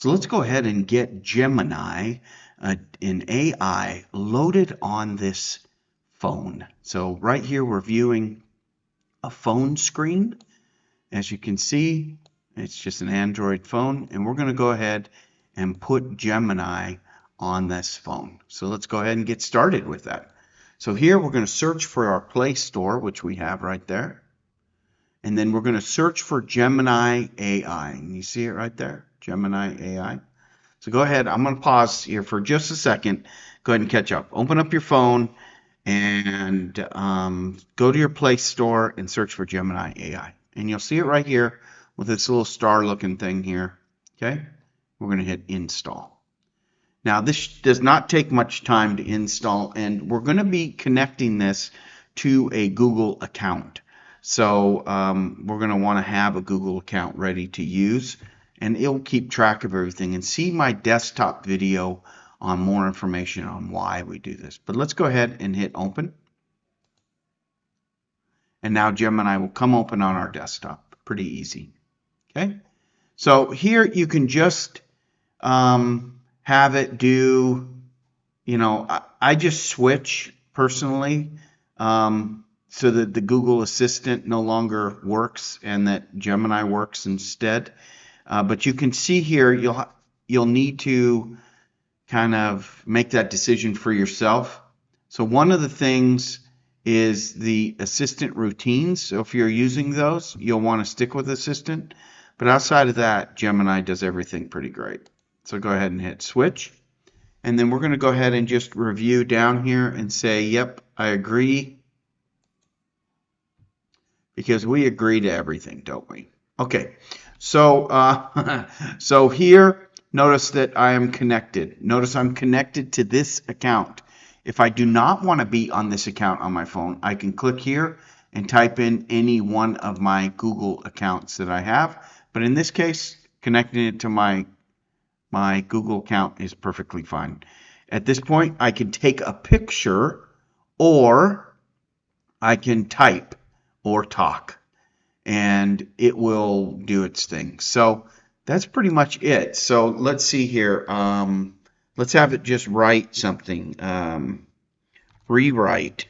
So let's go ahead and get Gemini, an AI, loaded on this phone. So right here we're viewing a phone screen. As you can see, it's just an Android phone, and we're going to go ahead and put Gemini on this phone. So let's go ahead and get started with that. So here we're going to search for our Play Store, which we have right there. And then we're going to search for Gemini AI. And you see it right there, Gemini AI. So go ahead. I'm going to pause here for just a second. Go ahead and catch up. Open up your phone and go to your Play Store and search for Gemini AI. And you'll see it right here with this little star looking thing here. Okay. We're going to hit install. Now this does not take much time to install, and we're going to be connecting this to a Google account. So we're going to want to have a Google account ready to use, and it'll keep track of everything. And see my desktop video on more information on why we do this. But let's go ahead and hit open. And now Gemini will come open on our desktop. Pretty easy. Okay. So here you can just have it do, I just switch personally so that the Google Assistant no longer works and that Gemini works instead. But you can see here you'll need to kind of make that decision for yourself. So one of the things is the assistant routines. So if you're using those, you'll want to stick with assistant. But outside of that, Gemini does everything pretty great. So go ahead and hit switch. And then we're going to go ahead and just review down here and say, yep, I agree. Because we agree to everything, don't we? Okay, so so here, notice that I am connected. Notice I'm connected to this account. If I do not want to be on this account on my phone, I can click here and type in any one of my Google accounts that I have. But in this case, connecting it to my Google account is perfectly fine. At this point, I can take a picture, or I can type or talk, and it will do its thing. So that's pretty much it. So let's see here. Let's have it just write something. Rewrite.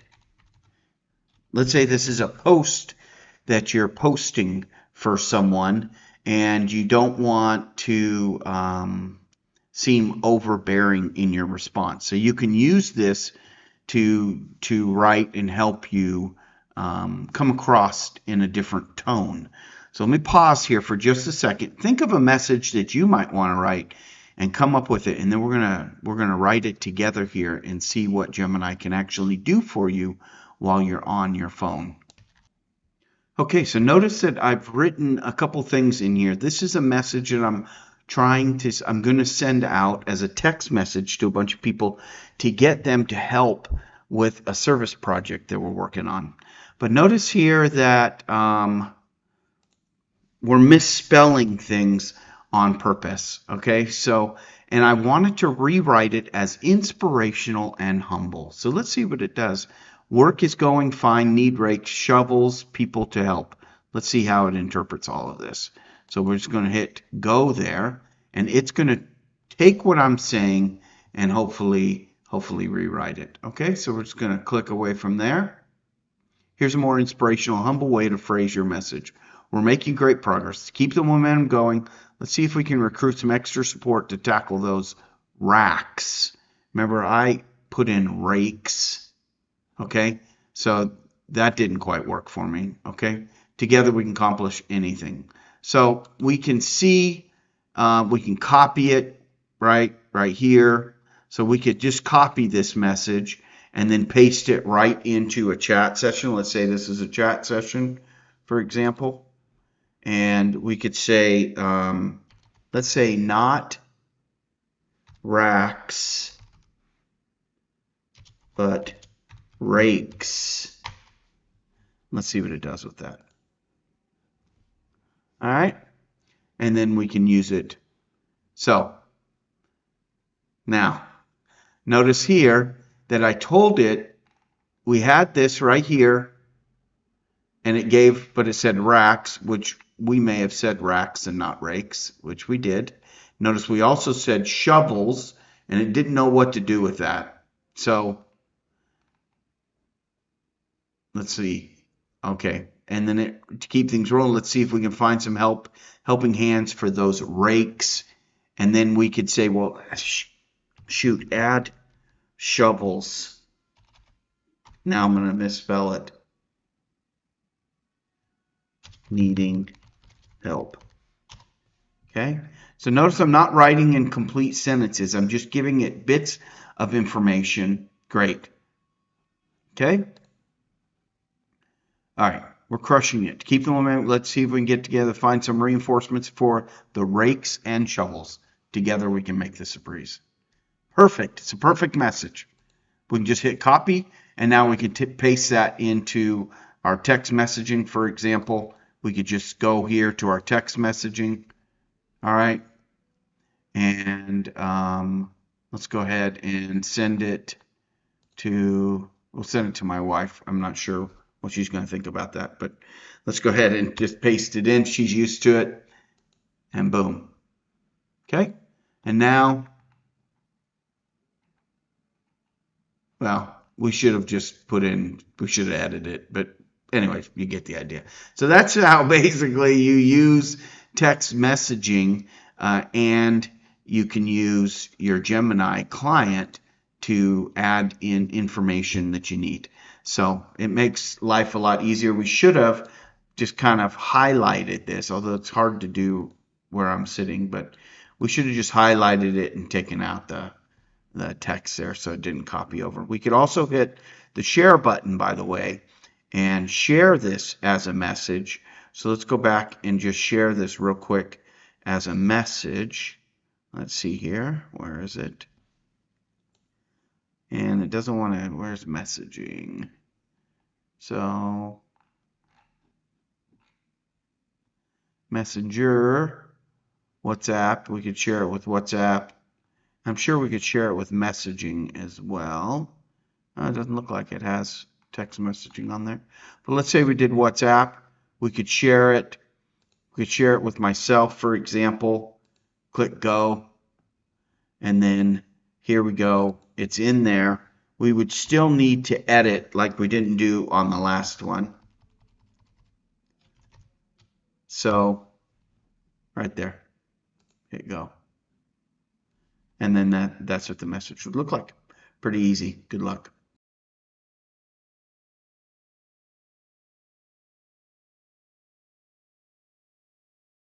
Let's say this is a post that you're posting for someone, and you don't want to seem overbearing in your response. So you can use this to write and help you come across in a different tone. So let me pause here for just a second. Think of a message that you might want to write and come up with it, and then we're gonna write it together here and see what Gemini can actually do for you while you're on your phone. Okay, so notice that I've written a couple things in here. This is a message that I'm going to send out as a text message to a bunch of people to get them to help with a service project that we're working on. But notice here that we're misspelling things on purpose. Okay, so, and I wanted to rewrite it as inspirational and humble. So let's see what it does. Work is going fine, need rakes, shovels, people to help. Let's see how it interprets all of this. So we're just going to hit go there, and it's going to take what I'm saying and hopefully rewrite it. Okay, so we're just going to click away from there. Here's a more inspirational, humble way to phrase your message. We're making great progress. To keep the momentum going, let's see if we can recruit some extra support to tackle those racks. Remember, I put in rakes. Okay, so that didn't quite work for me. Okay, together we can accomplish anything. So we can see, we can copy it right here. So we could just copy this message and then paste it right into a chat session. Let's say this is a chat session, for example. And we could say, let's say not racks, but rakes. Let's see what it does with that. All right. And then we can use it. So now notice here that I told it we had this right here, and it gave, but it said racks, which we may have said racks and not rakes, which we did. Notice we also said shovels, and it didn't know what to do with that. So let's see. Okay. And then to keep things rolling, let's see if we can find some helping hands for those rakes. And then we could say, well, shoot, add shovels. Now I'm going to misspell it. Needing help. Okay. So notice I'm not writing in complete sentences. I'm just giving it bits of information. Great. Okay. All right. We're crushing it. Keep the momentum. Let's see if we can get together, find some reinforcements for the rakes and shovels. Together we can make this a breeze. Perfect. It's a perfect message. We can just hit copy, and now we can paste that into our text messaging, for example. We could just go here to our text messaging. All right. And let's go ahead and send it to, we'll send it to my wife. I'm not sure what she's going to think about that, but let's go ahead and just paste it in. She's used to it, and boom. Okay. And now, well, we should have just we should have added it, but anyways, you get the idea. So that's how basically you use text messaging, and you can use your Gemini client to add in information that you need. So it makes life a lot easier. We should have just kind of highlighted this, although it's hard to do where I'm sitting, but we should have just highlighted it and taken out the text there so it didn't copy over. We could also hit the share button, by the way, and share this as a message. So let's go back and just share this real quick as a message. Let's see here. Where is it? And it doesn't want to, where's messaging? So Messenger, WhatsApp, we could share it with WhatsApp. I'm sure we could share it with messaging as well. It doesn't look like it has text messaging on there. But let's say we did WhatsApp. We could share it. We could share it with myself, for example. Click go. And then here we go. It's in there. We would still need to edit like we didn't do on the last one. So right there. Hit go. And then that's what the message would look like. Pretty easy. Good luck.